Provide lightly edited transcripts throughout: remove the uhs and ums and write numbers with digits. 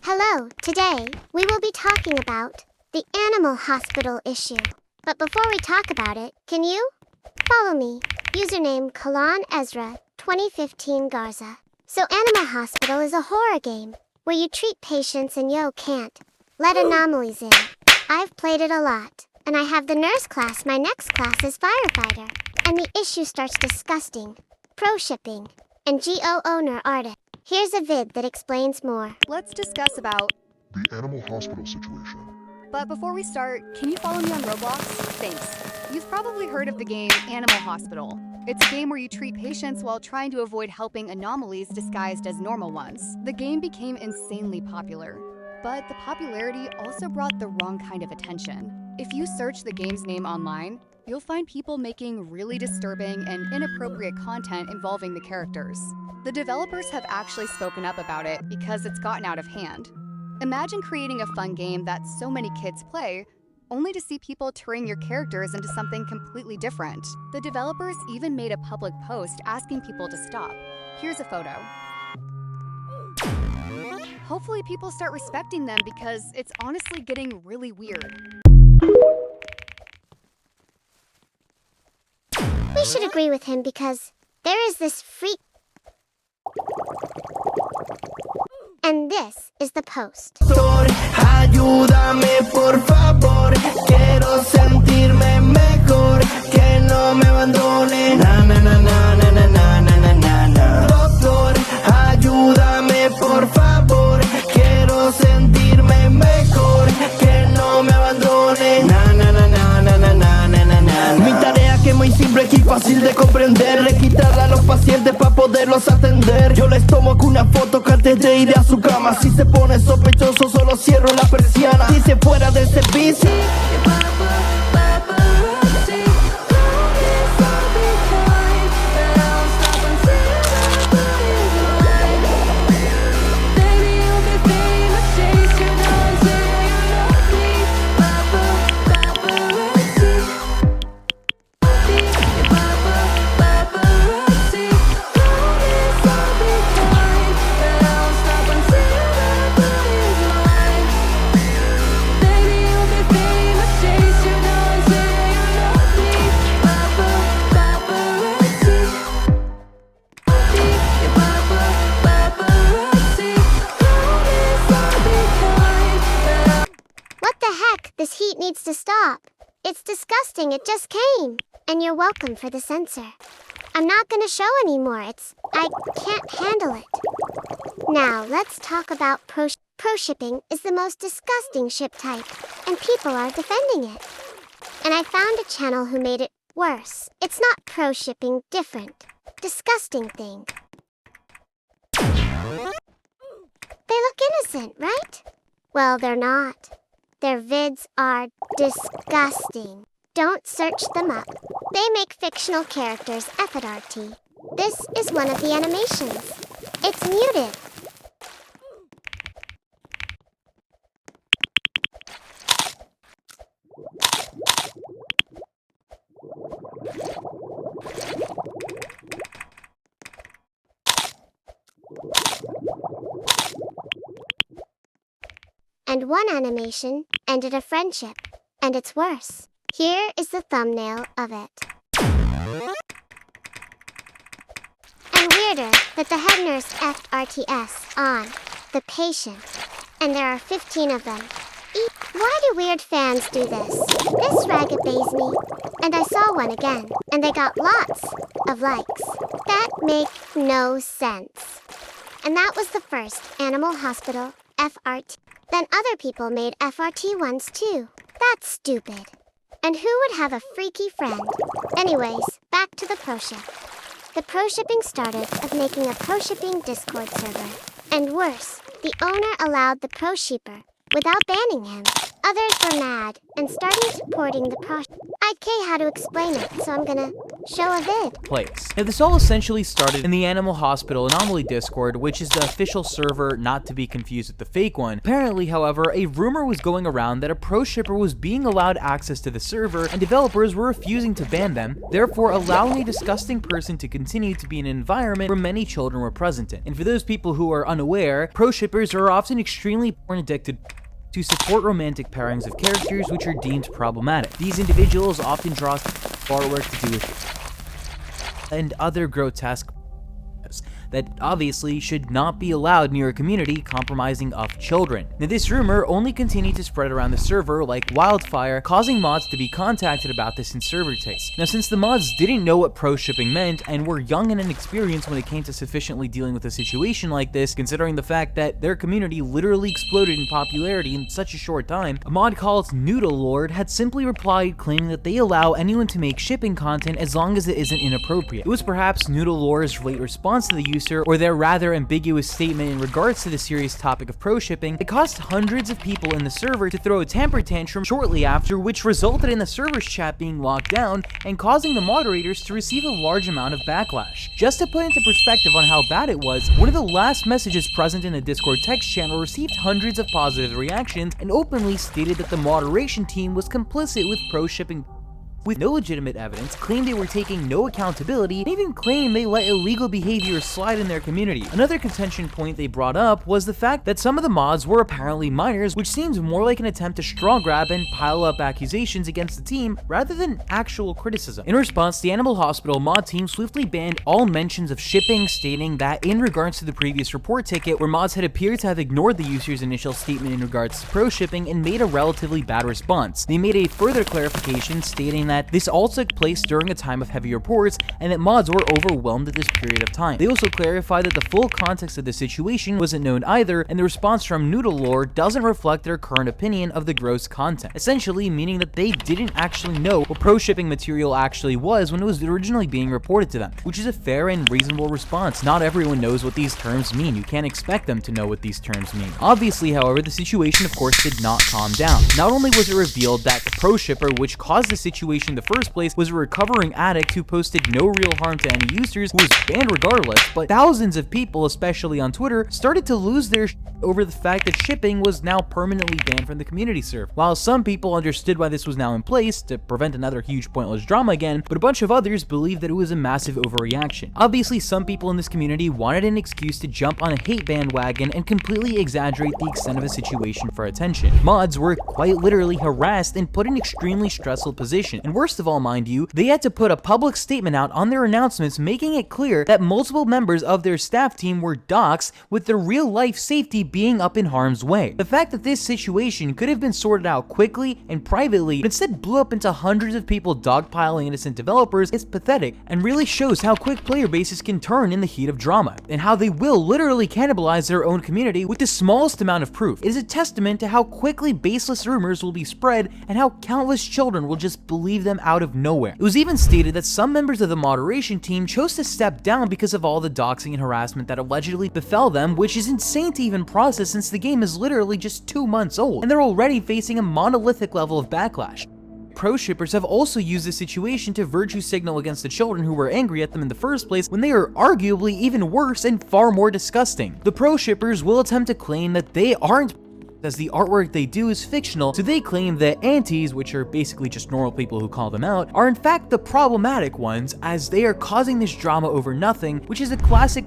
Hello, today we will be talking about the animal hospital issue. But before we talk about it, can you follow me? Username Kalan Ezra 2015 Garza. So Animal Hospital is a horror game where you treat patients and can't let anomalies in. I've played it a lot, and I have the nurse class. My next class is firefighter, and the issue starts disgusting. Pro shipping and GO owner artist. Here's a vid that explains more. Let's discuss about The animal hospital situation. But before we start, can you follow me on Roblox? Thanks. You've probably heard of the game Animal Hospital. It's a game where you treat patients while trying to avoid helping anomalies disguised as normal ones. The game became insanely popular, but the popularity also brought the wrong kind of attention. If you search the game's name online, you'll find people making really disturbing and inappropriate content involving the characters. The developers have actually spoken up about it because it's gotten out of hand. Imagine creating a fun game that so many kids play, only to see people turning your characters into something completely different. The developers even made a public post asking people to stop. Here's a photo. Hopefully people start respecting them because it's honestly getting really weird. We should agree with him because there is this freak. And this is the post. Ayúdame por favor, quiero sentirme mejor, que no me abandone. Na na na na na na na na na na. Doctor, ayúdame por favor, quiero sentirme mejor, que no me abandone. Na na na na na na na na na. Mi tarea que es muy simple y fácil de comprender, le quitarle a los pacientes para poderlos atender. Yo les tomo una foto que antes de ir a su cama. Si se pone sospechoso solo cierro la persiana. Si se fuera del servicio. This heat needs to stop. It's disgusting, it just came. And you're welcome for the censor. I'm not gonna show anymore, I can't handle it. Now, let's talk about pro shipping is the most disgusting ship type, and people are defending it. And I found a channel who made it worse. It's not pro shipping, different. Disgusting thing. They look innocent, right? Well, they're not. Their vids are disgusting. Don't search them up. They make fictional characters FRT. This is one of the animations. It's muted. And one animation ended a friendship, and it's worse. Here is the thumbnail of it. And weirder that the head nurse FRTS on the patient, and there are 15 of them. Why do weird fans do this? This rag obeys me, and I saw one again, and they got lots of likes. That makes no sense. And that was the first Animal Hospital FRT. Then other people made FRT ones too. That's stupid. And who would have a freaky friend? Anyways, back to the pro ship. The pro shipping started of making a pro shipping Discord server. And worse, the owner allowed the pro shipper without banning him. Others were mad and started supporting the project. I'd how to explain it, so I'm gonna show a vid. Place. Now, this all essentially started in the Animal Hospital Anomaly Discord, which is the official server, not to be confused with the fake one. Apparently, however, a rumor was going around that a pro shipper was being allowed access to the server, and developers were refusing to ban them, therefore allowing a disgusting person to continue to be in an environment where many children were present in. And for those people who are unaware, pro shippers are often extremely porn addicted to support romantic pairings of characters which are deemed problematic. These individuals often draw artwork to do with and other grotesque that obviously should not be allowed near a community compromising of children. Now, this rumor only continued to spread around the server like wildfire, causing mods to be contacted about this in server takes. Now, since the mods didn't know what pro shipping meant and were young and inexperienced when it came to sufficiently dealing with a situation like this, considering the fact that their community literally exploded in popularity in such a short time, a mod called Noodle Lord had simply replied claiming that they allow anyone to make shipping content as long as it isn't inappropriate. It was perhaps Noodle Lord's late response to the user, or their rather ambiguous statement in regards to the serious topic of pro shipping, that caused hundreds of people in the server to throw a temper tantrum shortly after, which resulted in the server's chat being locked down and causing the moderators to receive a large amount of backlash. Just to put into perspective on how bad it was, one of the last messages present in the Discord text channel received hundreds of positive reactions and openly stated that the moderation team was complicit with pro shipping with no legitimate evidence, claimed they were taking no accountability, and even claimed they let illegal behavior slide in their community. Another contention point they brought up was the fact that some of the mods were apparently minors, which seems more like an attempt to straw grab and pile up accusations against the team rather than actual criticism. In response, the Animal Hospital mod team swiftly banned all mentions of shipping, stating that in regards to the previous report ticket, where mods had appeared to have ignored the user's initial statement in regards to pro shipping and made a relatively bad response. They made a further clarification stating that this all took place during a time of heavy reports and that mods were overwhelmed at this period of time. They also clarified that the full context of the situation wasn't known either, and the response from Noodle Lord doesn't reflect their current opinion of the gross content, essentially meaning that they didn't actually know what pro shipping material actually was when it was originally being reported to them, which is a fair and reasonable response. Not everyone knows what these terms mean. You can't expect them to know what these terms mean. Obviously, however, the situation of course did not calm down. Not only was it revealed that the pro shipper which caused the situation in the first place was a recovering addict who posted no real harm to any users, who was banned regardless, but thousands of people, especially on Twitter, started to lose their over the fact that shipping was now permanently banned from the community server. While some people understood why this was now in place to prevent another huge pointless drama again, but a bunch of others believed that it was a massive overreaction. Obviously, some people in this community wanted an excuse to jump on a hate bandwagon and completely exaggerate the extent of a situation for attention. Mods were quite literally harassed and put in an extremely stressful position, and worst of all, mind you, they had to put a public statement out on their announcements making it clear that multiple members of their staff team were doxxed, with their real life safety being up in harm's way. The fact that this situation could have been sorted out quickly and privately, but instead blew up into hundreds of people dogpiling innocent developers is pathetic and really shows how quick player bases can turn in the heat of drama, and how they will literally cannibalize their own community with the smallest amount of proof. It is a testament to how quickly baseless rumors will be spread and how countless children will just believe them out of nowhere. It was even stated that some members of the moderation team chose to step down because of all the doxing and harassment that allegedly befell them, which is insane to even process since the game is literally just 2 months old, and they're already facing a monolithic level of backlash. Pro shippers have also used this situation to virtue signal against the children who were angry at them in the first place, when they are arguably even worse and far more disgusting. The pro shippers will attempt to claim that they aren't, as the artwork they do is fictional, so they claim that antis, which are basically just normal people who call them out, are in fact the problematic ones, as they are causing this drama over nothing, which is a classic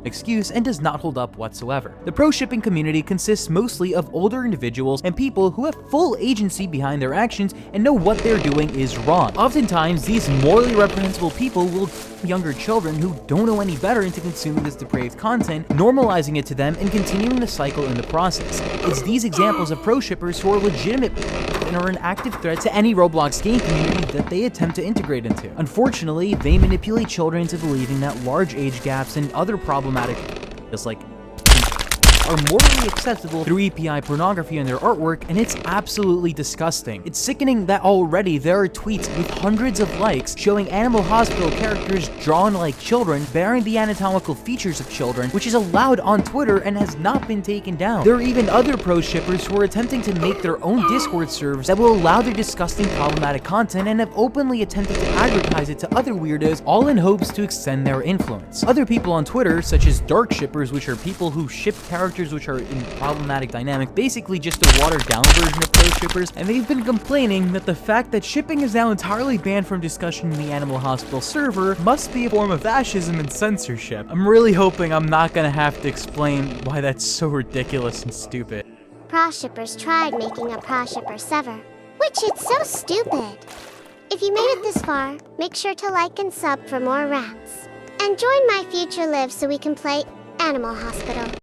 excuse and does not hold up whatsoever. The pro shipping community consists mostly of older individuals and people who have full agency behind their actions and know what they're doing is wrong. Oftentimes, these morally reprehensible people will younger children who don't know any better into consuming this depraved content, normalizing it to them and continuing the cycle in the process. It's these examples of pro shippers who are legitimate and are an active threat to any Roblox game community that they attempt to integrate into. Unfortunately, they manipulate children into believing that large age gaps and other problematic, just like are morally acceptable through EPI pornography in their artwork, and it's absolutely disgusting. It's sickening that already there are tweets with hundreds of likes showing Animal Hospital characters drawn like children, bearing the anatomical features of children, which is allowed on Twitter and has not been taken down. There are even other pro shippers who are attempting to make their own Discord servers that will allow their disgusting problematic content and have openly attempted to advertise it to other weirdos, all in hopes to extend their influence. Other people on Twitter, such as dark shippers, which are people who ship characters which are in problematic dynamics, basically just a watered down version of pro shippers, and they've been complaining that the fact that shipping is now entirely banned from discussion in the Animal Hospital server must be a form of fascism and censorship. I'm really hoping I'm not gonna have to explain why that's so ridiculous and stupid. Proshippers tried making a Proshipper server, which is so stupid. If you made it this far, make sure to like and sub for more rants. And join my future live so we can play Animal Hospital.